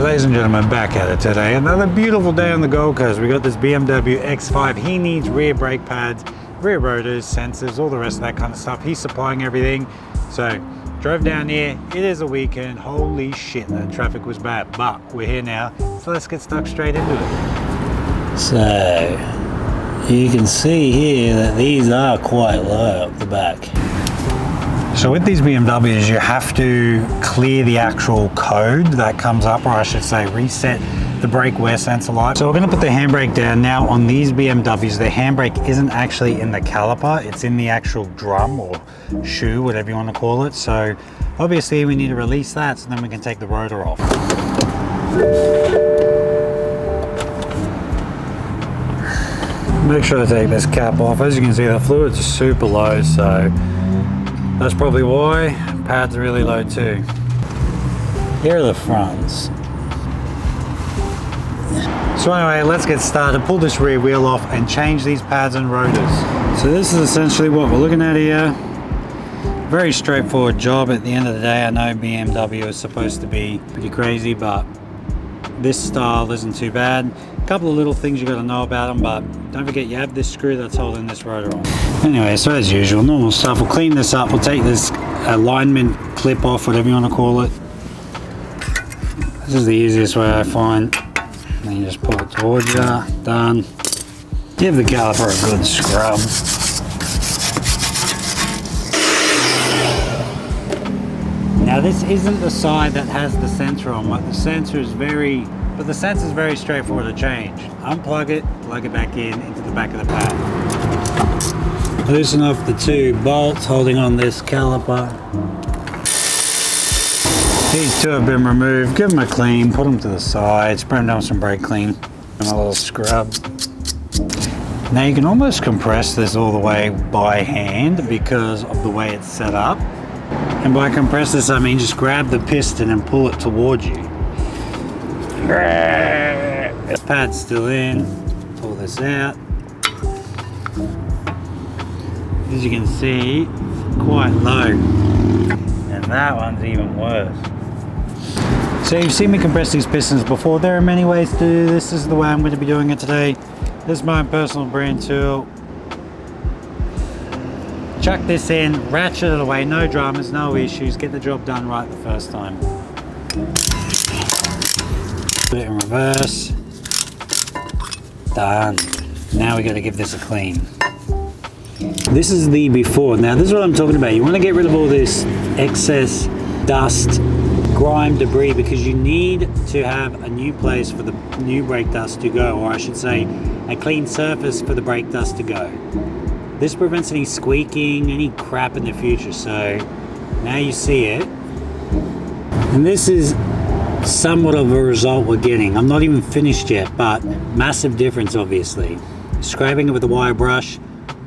Alright, ladies and gentlemen, back at it today. Another beautiful day on the Gold Coast. We got this BMW X5. He needs rear brake pads, rear rotors, sensors, all the rest of that kind of stuff. He's supplying everything. So, drove down here. It is a weekend. Holy shit, that traffic was bad. But we're here now, so let's get stuck straight into it. So, you can see here that these are quite low up the back. So with these BMWs, you have to clear the actual code that comes up, or I should say reset the brake wear sensor light. So we're going to put the handbrake down. Now on these BMWs, the handbrake isn't actually in the caliper, it's in the actual drum or shoe, whatever you want to call it. So obviously we need to release that so then we can take the rotor off. Make sure to take this cap off. As you can see, the fluids are super low, so that's probably why. Pads are really low too. Here are the fronts. So anyway, let's get started. Pull this rear wheel off and change these pads and rotors. So this is essentially what we're looking at here. Very straightforward job at the end of the day. I know BMW is supposed to be pretty crazy, but this style isn't too bad. A couple of little things you got to know about them, but don't forget you have this screw that's holding this rotor on. Anyway, so as usual, normal stuff. We'll clean this up. We'll take this alignment clip off, whatever you want to call it. This is the easiest way I find. Then you just pull it towards you. Done. Give the caliper a good scrub. Now this isn't the side that has the sensor on, but the sensor is very straightforward to change. Unplug it, plug it back in into the back of the pad. Loosen off the two bolts holding on this caliper. These two have been removed. Give them a clean, put them to the side, spray them down with some brake clean and a little scrub. Now you can almost compress this all the way by hand because of the way it's set up. And by compress this, I mean just grab the piston and pull it towards you. The pad's still in. Pull this out. As you can see, it's quite low. And that one's even worse. So you've seen me compress these pistons before. There are many ways to do this. This is the way I'm going to be doing it today. This is my own personal brand tool. Chuck this in, ratchet it away, no dramas, no issues, get the job done right the first time. Put it in reverse. Done. Now we got to give this a clean. This is the before. Now this is what I'm talking about. You want to get rid of all this excess dust, grime, debris, because you need to have a new place for the new brake dust to go, or I should say a clean surface for the brake dust to go. This prevents any squeaking, any crap in the future. So now you see it. And this is somewhat of a result we're getting. I'm not even finished yet, but massive difference obviously. Scraping it with a wire brush,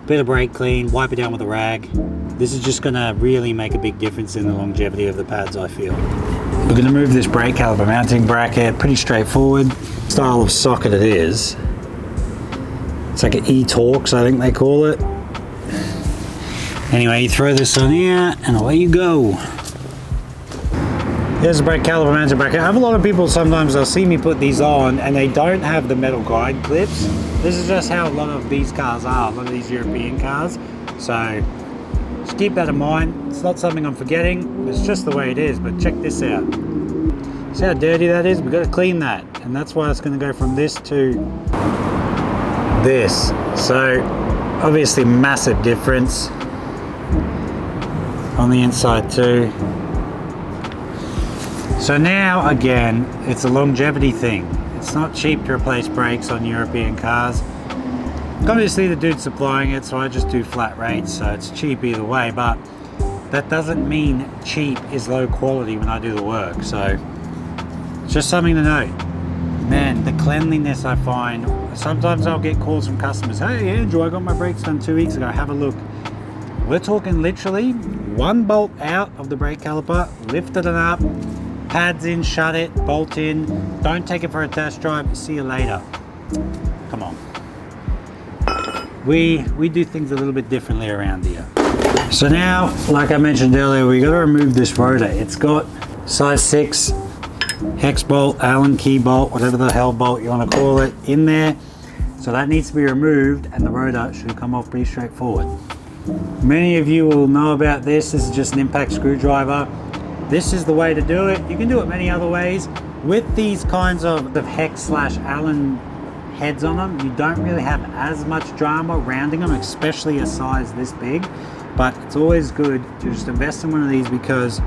bit of brake clean, wipe it down with a rag. This is just gonna really make a big difference in the longevity of the pads, I feel. We're gonna move this brake caliper mounting bracket, pretty straightforward. Style of socket it is. It's like an E-Torx, I think they call it. Anyway, you throw this on here and away you go. Here's the brake caliper mounting bracket. I have a lot of people, sometimes they'll see me put these on and they don't have the metal guide clips. This is just how a lot of these cars are, a lot of these European cars. So just keep that in mind. It's not something I'm forgetting, it's just the way it is, but check this out. See how dirty that is? We've got to clean that. And that's why it's going to go from this to this. So obviously massive difference on the inside too. So now again, it's a longevity thing. It's not cheap to replace brakes on European cars. Obviously the dude's supplying it, so I just do flat rates, so it's cheap either way, but that doesn't mean cheap is low quality when I do the work. So it's just something to note. Man, the cleanliness I find, sometimes I'll get calls from customers, hey Andrew, I got my brakes done 2 weeks ago, have a look. We're talking literally one bolt out of the brake caliper, lifted it up, pads in, shut it, bolt in, don't take it for a test drive, see you later. Come on. We do things a little bit differently around here. So now, like I mentioned earlier, we got to remove this rotor. It's got size 6 hex bolt, Allen key bolt, whatever the hell bolt you want to call it, in there. So that needs to be removed, and the rotor should come off pretty straightforward. Many of you will know about this. This is just an impact screwdriver. This is the way to do it. You can do it many other ways. With these kinds of hex / Allen heads on them, you don't really have as much drama rounding them, especially a size this big. But it's always good to just invest in one of these, because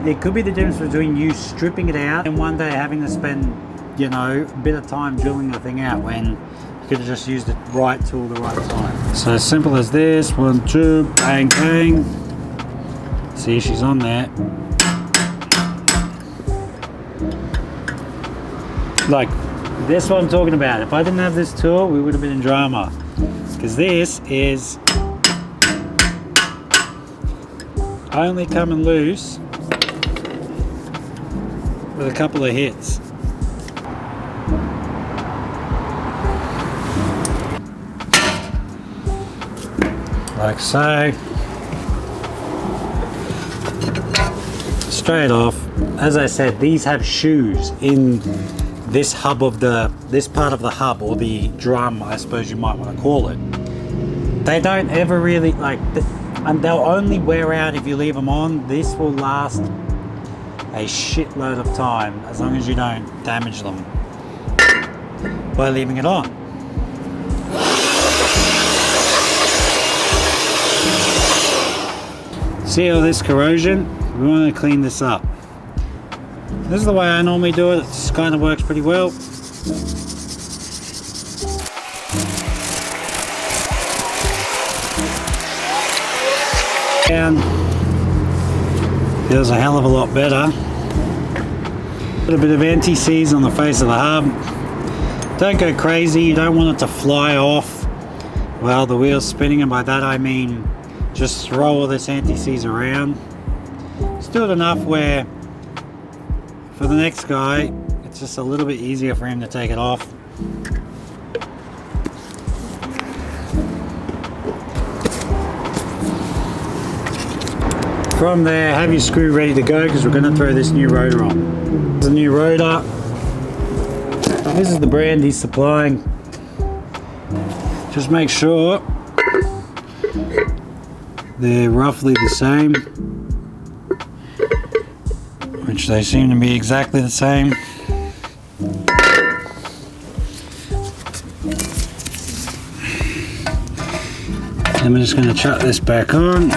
it could be the difference between you stripping it out and one day having to spend, you know, a bit of time drilling the thing out, when you could have just used the right tool the right time. So as simple as this, 1, 2, bang, bang. See, she's on there. Like, this what I'm talking about. If I didn't have this tool, we would have been in drama. Because this is only coming loose with a couple of hits. Like so. Straight off. As I said, these have shoes in this hub of this part of the hub, or the drum, I suppose you might want to call it. They don't ever really, like, and they'll only wear out if you leave them on. This will last a shitload of time, as long as you don't damage them by leaving it on. See all this corrosion? We want to clean this up. This is the way I normally do it. It kind of works pretty well. And feels a hell of a lot better. Put a bit of anti-seize on the face of the hub. Don't go crazy. You don't want it to fly off while the wheel's spinning, and by that I mean just throw all this anti-seize around. Just do it enough where for the next guy, it's just a little bit easier for him to take it off. From there, have your screw ready to go, because we're going to throw this new rotor on. The new rotor. This is the brand he's supplying. Just make sure they're roughly the same, which they seem to be exactly the same. And we're just going to chuck this back on.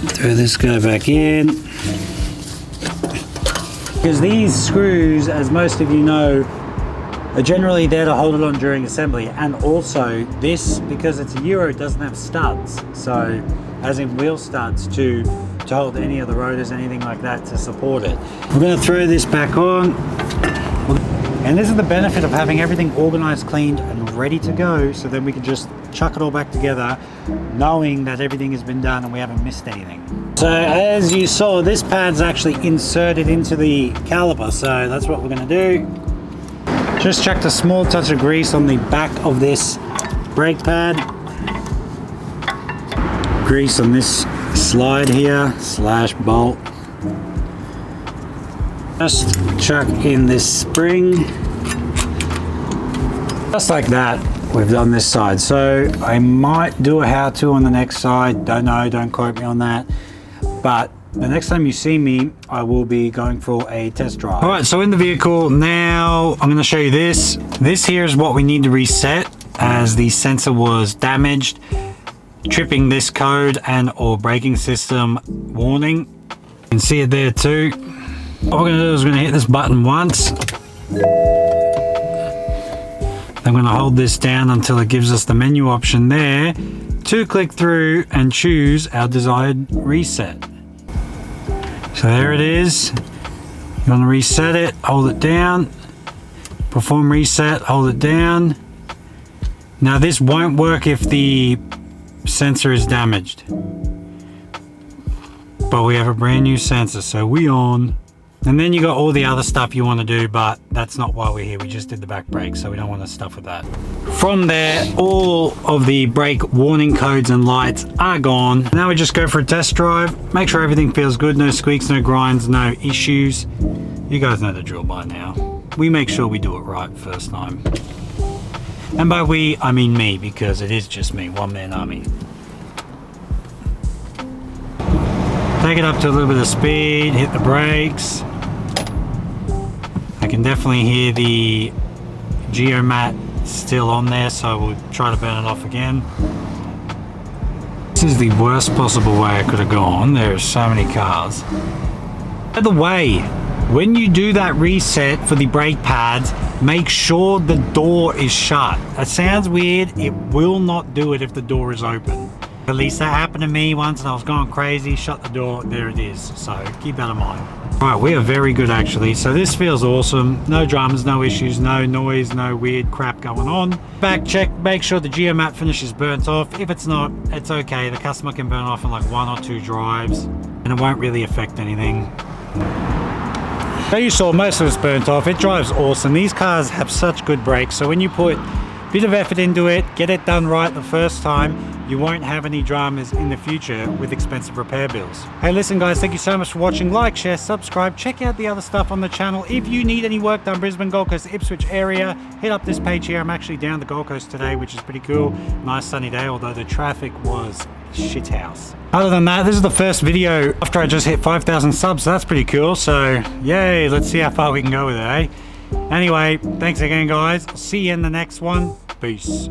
Throw this guy back in. Because these screws, as most of you know, are generally there to hold it on during assembly. And also this, because it's a Euro, doesn't have studs. So, as in wheel studs to hold any of the rotors, anything like that to support it. We're going to throw this back on. And this is the benefit of having everything organized, cleaned, and ready to go, so then we can just chuck it all back together, knowing that everything has been done and we haven't missed anything. So as you saw, this pad's actually inserted into the caliper, so that's what we're going to do. Just chucked a small touch of grease on the back of this brake pad. Grease on this slide here, slash bolt. Just chuck in this spring, just like that. We've done this side, so I might do a how-to on the next side. Don't know, don't quote me on that, but the next time you see me, I will be going for a test drive. All right, so in the vehicle now, I'm going to show you this. This here is what we need to reset, as the sensor was damaged, tripping this code and or braking system warning. You can see it there too. What we're going to do is we're going to hit this button once. I'm going to hold this down until it gives us the menu option there to click through and choose our desired reset. So there it is. You want to reset it, hold it down, perform reset, hold it down. Now this won't work if the sensor is damaged, but we have a brand new sensor, so we on. And then you got all the other stuff you want to do, but that's not why we're here. We just did the back brake, so we don't want to stuff with that. From there, all of the brake warning codes and lights are gone. Now we just go for a test drive, make sure everything feels good, no squeaks, no grinds, no issues. You guys know the drill by now. We make sure we do it right first time. And by we, I mean me, because it is just me, one-man army. Take it up to a little bit of speed, hit the brakes. I can definitely hear the geomat still on there, so we'll try to burn it off again. This is the worst possible way I could have gone. There are so many cars. By the way, when you do that reset for the brake pads, make sure the door is shut. That sounds weird. It will not do it if the door is open. At least that happened to me once and I was going crazy. Shut the door, there it is. So keep that in mind. Right, we are very good actually. So this feels awesome. No dramas, no issues, no noise, no weird crap going on. Back check, make sure the geomat finish is burnt off. If it's not, it's okay. The customer can burn off in like 1 or 2 drives and it won't really affect anything. So you saw most of it's burnt off. It drives awesome. These cars have such good brakes. So when you put a bit of effort into it, get it done right the first time, you won't have any dramas in the future with expensive repair bills. Hey, listen guys, thank you so much for watching. Like, share, subscribe, check out the other stuff on the channel. If you need any work done, Brisbane, Gold Coast, Ipswich area, hit up this page here. I'm actually down the Gold Coast today, which is pretty cool. Nice sunny day, although the traffic was shithouse. Other than that, this is the first video after I just hit 5,000 subs, so that's pretty cool. So yay, let's see how far we can go with it, eh? Anyway, thanks again guys. See you in the next one. Peace.